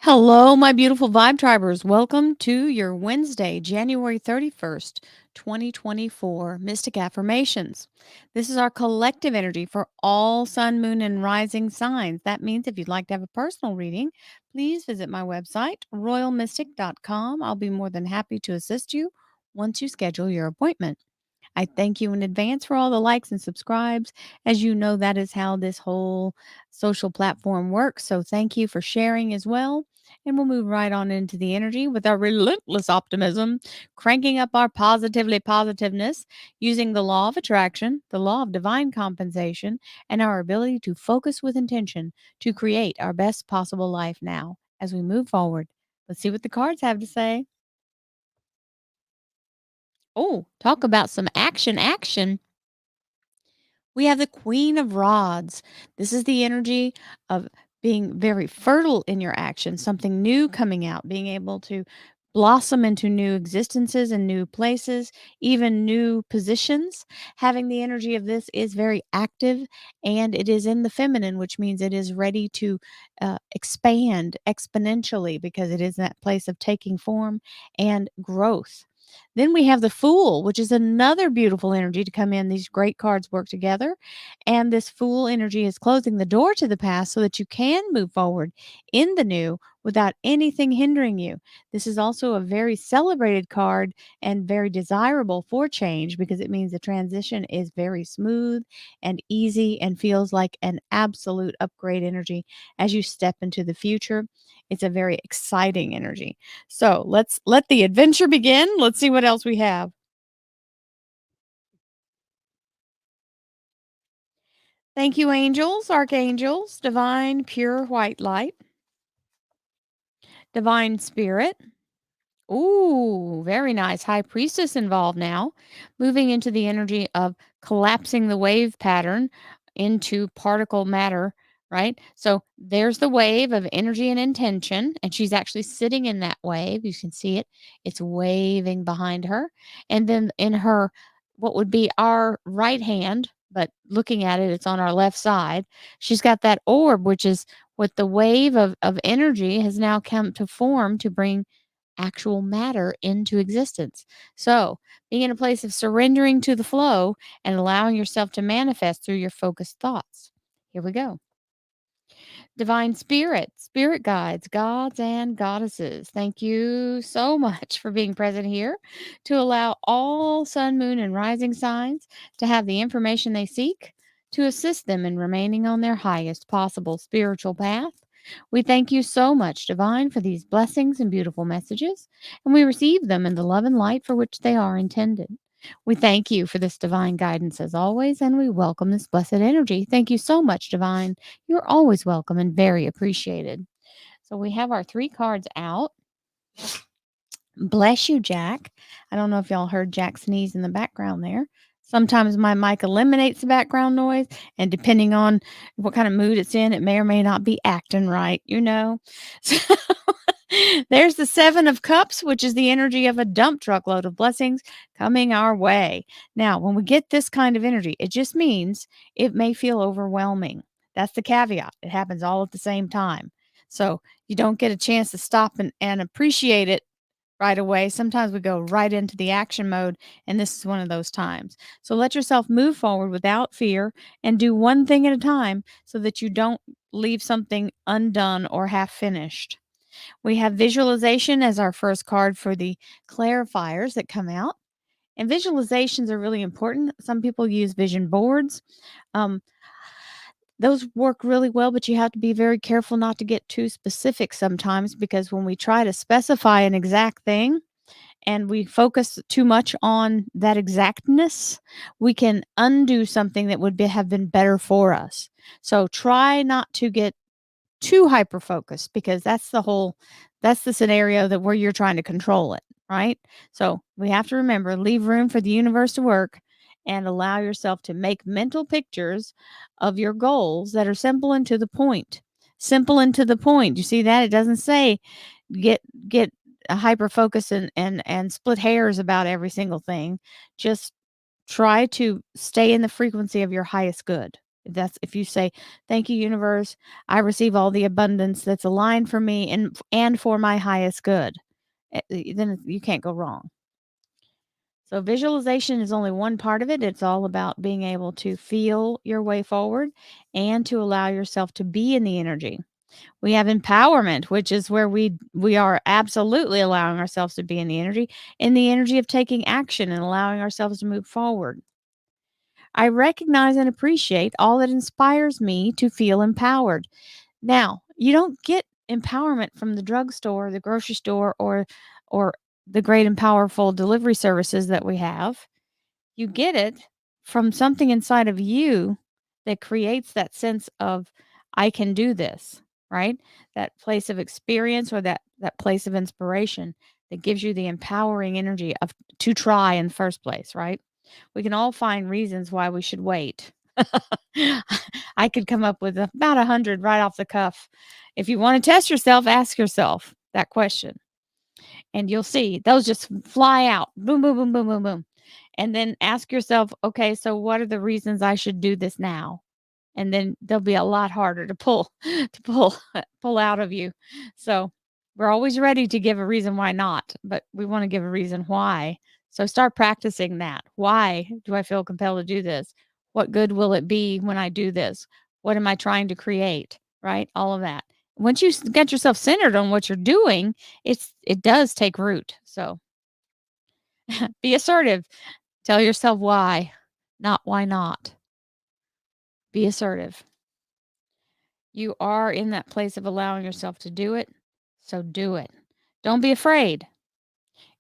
Hello, my beautiful Vibe Tribers. Welcome to your Wednesday, January 31st, 2024 Mystic Affirmations. This is our collective energy for all sun, moon, and rising signs. That means if you'd like to have a personal reading, please visit my website, royalmystic.com. I'll be more than happy to assist you once you schedule your appointment. I thank you in advance for all the likes and subscribes. As you know, that is how this whole social platform works. So thank you for sharing as well. And we'll move right on into the energy with our relentless optimism, cranking up our positively positiveness using the law of attraction, the law of divine compensation, and our ability to focus with intention to create our best possible life now as we move forward. Let's see what the cards have to say. Oh, talk about some action. We have the Queen of Rods. This is the energy of being very fertile in your actions, something new coming out, being able to blossom into new existences and new places, even new positions. Having the energy of this is very active and it is in the feminine, which means it is ready to expand exponentially because it is that place of taking form and growth. Then we have the Fool, which is another beautiful energy to come in. These great cards work together. And this Fool energy is closing the door to the past so that you can move forward in the new without anything hindering you. This is also a very celebrated card and very desirable for change because it means the transition is very smooth and easy and feels like an absolute upgrade energy as you step into the future. It's a very exciting energy. So let's let the adventure begin. Let's see what else we have. Thank you, angels, archangels, divine, pure white light, divine spirit. Ooh, very nice. High priestess involved now, moving into the energy of collapsing the wave pattern into particle matter, right? So there's the wave of energy and intention, and she's actually sitting in that wave. You can see it, it's waving behind her. And then in her, what would be our right hand, but looking at it, it's on our left side. She's got that orb, which is what the wave of energy has now come to form to bring actual matter into existence. So, being in a place of surrendering to the flow and allowing yourself to manifest through your focused thoughts. Here we go. Divine Spirit, Spirit guides, gods and goddesses, thank you so much for being present here to allow all sun, moon, and rising signs to have the information they seek to assist them in remaining on their highest possible spiritual path. We thank you so much, Divine, for these blessings and beautiful messages, and we receive them in the love and light for which they are intended. We thank you for this divine guidance as always, and we welcome this blessed energy. Thank you so much, Divine. You're always welcome and very appreciated. So we have our three cards out. Bless you, Jack. I don't know if y'all heard Jack sneeze in the background there. Sometimes my mic eliminates the background noise, and depending on what kind of mood it's in, it may or may not be acting right, you know? So there's the Seven of Cups, which is the energy of a dump truck load of blessings coming our way. Now, when we get this kind of energy, it just means it may feel overwhelming. That's the caveat. It happens all at the same time. So you don't get a chance to stop and appreciate it right away. Sometimes we go right into the action mode, and this is one of those times. So let yourself move forward without fear and do one thing at a time so that you don't leave something undone or half finished. We have visualization as our first card for the clarifiers that come out. And visualizations are really important. Some people use vision boards. Um, those work really well, but you have to be very careful not to get too specific sometimes because when we try to specify an exact thing, and we focus too much on that exactness, we can undo something that would have been better for us. So try not to get too hyper focused because that's the scenario that where you're trying to control it, right? So we have to remember leave room for the universe to work and allow yourself to make mental pictures of your goals that are simple and to the point. Simple and to the point. You see that? It doesn't say get a hyper focus and split hairs about every single thing. Just try to stay in the frequency of your highest good. If you say, "Thank you, universe. I receive all the abundance that's aligned for me and for my highest good." Then you can't go wrong. So visualization is only one part of it. It's all about being able to feel your way forward and to allow yourself to be in the energy. We have empowerment, which is where we are absolutely allowing ourselves to be in the energy of taking action and allowing ourselves to move forward. I recognize and appreciate all that inspires me to feel empowered. Now, you don't get empowerment from the drugstore, the grocery store, or the great and powerful delivery services that we have. You get it from something inside of you that creates that sense of I can do this, right? That place of experience or that place of inspiration that gives you the empowering energy of to try in the first place, right? We can all find reasons why we should wait. I could come up with about 100 right off the cuff. If you want to test yourself, ask yourself that question and you'll see those just fly out. Boom, boom, boom, boom, boom, boom. And then ask yourself, okay, so what are the reasons I should do this now? And then they'll be a lot harder to pull pull out of you. So we're always ready to give a reason why not, but we want to give a reason why. So start practicing that. Why do I feel compelled to do this? What good will it be when I do this? What am I trying to create? Right? All of that. Once you get yourself centered on what you're doing, it does take root. So be assertive. Tell yourself why, not why not. Be assertive. You are in that place of allowing yourself to do it, so do it. Don't be afraid.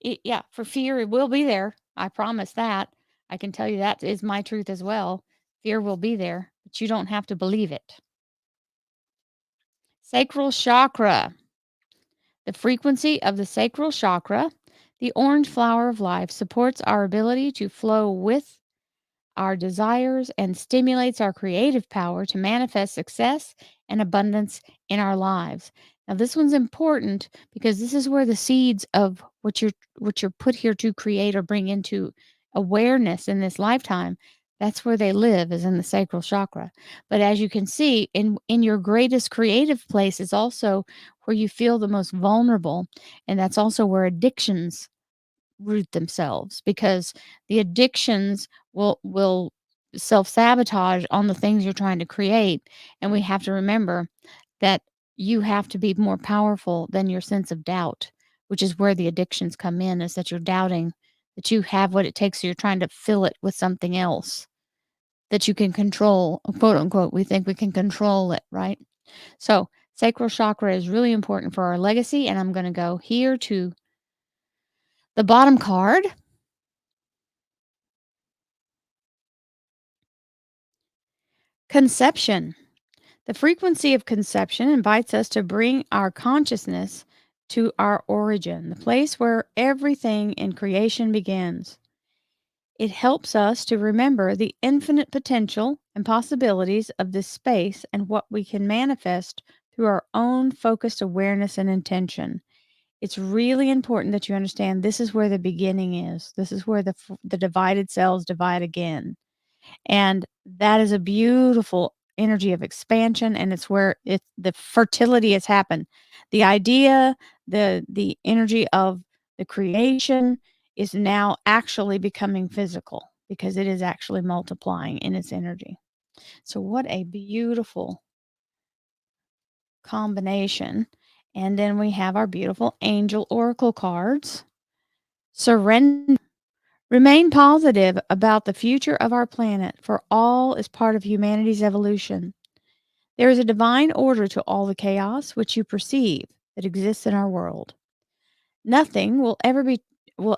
Yeah, for fear, it will be there. I promise that. I can tell you that is my truth as well. Fear will be there, but you don't have to believe it. Sacral chakra. The frequency of the sacral chakra, the orange flower of life, supports our ability to flow with our desires and stimulates our creative power to manifest success and abundance in our lives. Now this one's important because this is where the seeds of what you're put here to create or bring into awareness in this lifetime, that's where they live, is in the sacral chakra. But as you can see, in your greatest creative place is also where you feel the most vulnerable, and that's also where addictions root themselves, because the addictions will self-sabotage on the things you're trying to create. And we have to remember that you have to be more powerful than your sense of doubt, which is where the addictions come in, is that you're doubting that you have what it takes. So you're trying to fill it with something else that you can control, quote unquote. We think we can control it, right? So sacral chakra is really important for our legacy. And I'm going to go here to the bottom card. Conception. The frequency of conception invites us to bring our consciousness to our origin, the place where everything in creation begins. It helps us to remember the infinite potential and possibilities of this space and what we can manifest through our own focused awareness and intention. It's really important that you understand this is where the beginning is. This is where the divided cells divide again. And that is a beautiful energy of expansion, and it's where the fertility has happened. The idea, the energy of the creation is now actually becoming physical because it is actually multiplying in its energy. So what a beautiful combination. And then we have our beautiful angel oracle cards. Surrender. Remain positive about the future of our planet, for all is part of humanity's evolution. There is a divine order to all the chaos which you perceive that exists in our world. Nothing will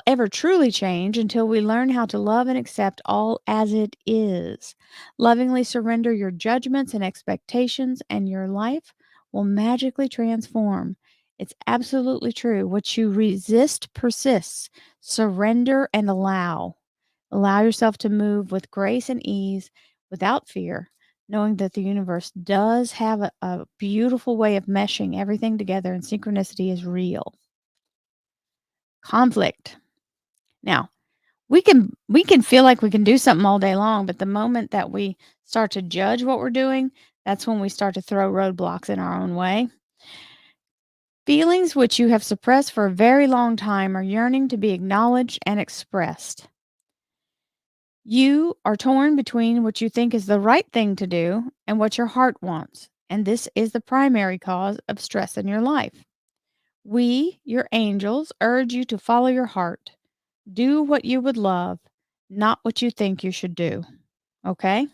ever truly change until we learn how to love and accept all as it is. Lovingly surrender your judgments and expectations, and your life will magically transform. It's absolutely true. What you resist persists. Surrender and allow. Allow yourself to move with grace and ease without fear, knowing that the universe does have a beautiful way of meshing everything together, and synchronicity is real. Conflict. Now, We can feel like we can do something all day long, but the moment that we start to judge what we're doing, that's when we start to throw roadblocks in our own way. Feelings which you have suppressed for a very long time are yearning to be acknowledged and expressed. You are torn between what you think is the right thing to do and what your heart wants, and this is the primary cause of stress in your life. We, your angels, urge you to follow your heart. Do what you would love, not what you think you should do. Okay?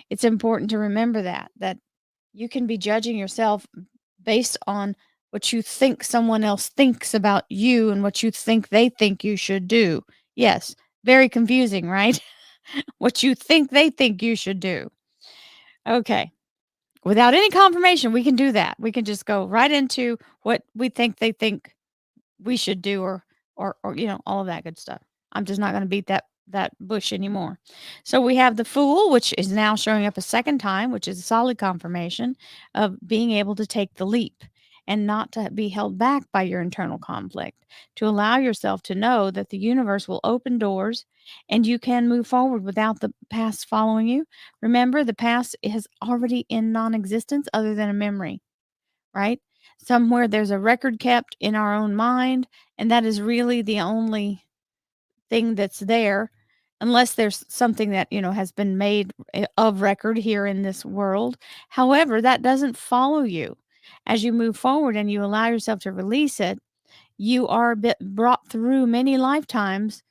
It's important to remember that you can be judging yourself based on what you think someone else thinks about you and what you think they think you should do. Yes, very confusing, right? What you think they think you should do. Okay. Without any confirmation, we can do that. We can just go right into what we think they think we should do or all of that good stuff. I'm just not going to beat that bush anymore. So we have the fool, which is now showing up a second time, which is a solid confirmation of being able to take the leap and not to be held back by your internal conflict, to allow yourself to know that the universe will open doors and you can move forward without the past following you. Remember, the past is already in non-existence other than a memory, right? Somewhere there's a record kept in our own mind, and that is really the only thing that's there, unless there's something that, has been made of record here in this world. However, that doesn't follow you. As you move forward and you allow yourself to release it, you are brought through many lifetimes,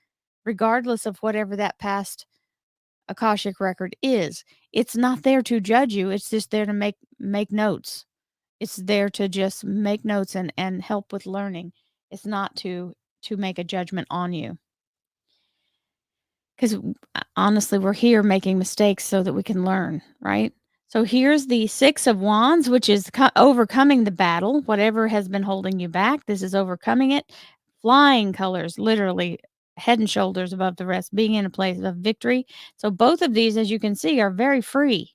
regardless of whatever that past Akashic record is. It's not there to judge you. It's just there to make notes. It's there to just make notes and help with learning. It's not to make a judgment on you. Because honestly, we're here making mistakes so that we can learn, right? So here's the Six of Wands, which is overcoming the battle, whatever has been holding you back. This is overcoming it. Flying colors, literally head and shoulders above the rest, being in a place of victory. So both of these, as you can see, are very free.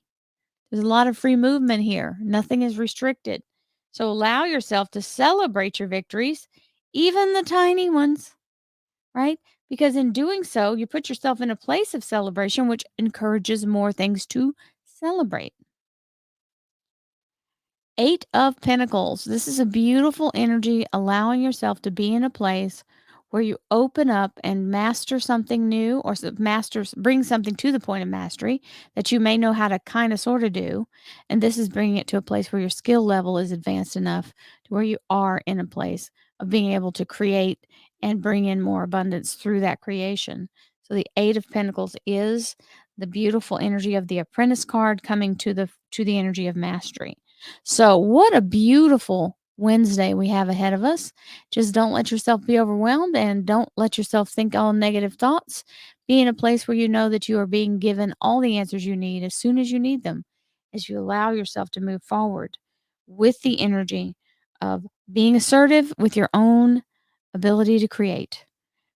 There's a lot of free movement here. Nothing is restricted. So allow yourself to celebrate your victories, even the tiny ones, right? Because in doing so, you put yourself in a place of celebration, which encourages more things to celebrate. Eight of Pentacles. This is a beautiful energy, allowing yourself to be in a place where you open up and master something new, or bring something to the point of mastery that you may know how to kind of sort of do. And this is bringing it to a place where your skill level is advanced enough to where you are in a place of being able to create and bring in more abundance through that creation. So the Eight of Pentacles is the beautiful energy of the Apprentice card coming to the energy of mastery. So, what a beautiful Wednesday we have ahead of us. Just don't let yourself be overwhelmed and don't let yourself think all negative thoughts. Be in a place where you know that you are being given all the answers you need as soon as you need them, as you allow yourself to move forward with the energy of being assertive with your own ability to create.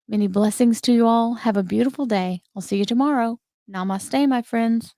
Many blessings to you all. Have a beautiful day. I'll see you tomorrow. Namaste, my friends.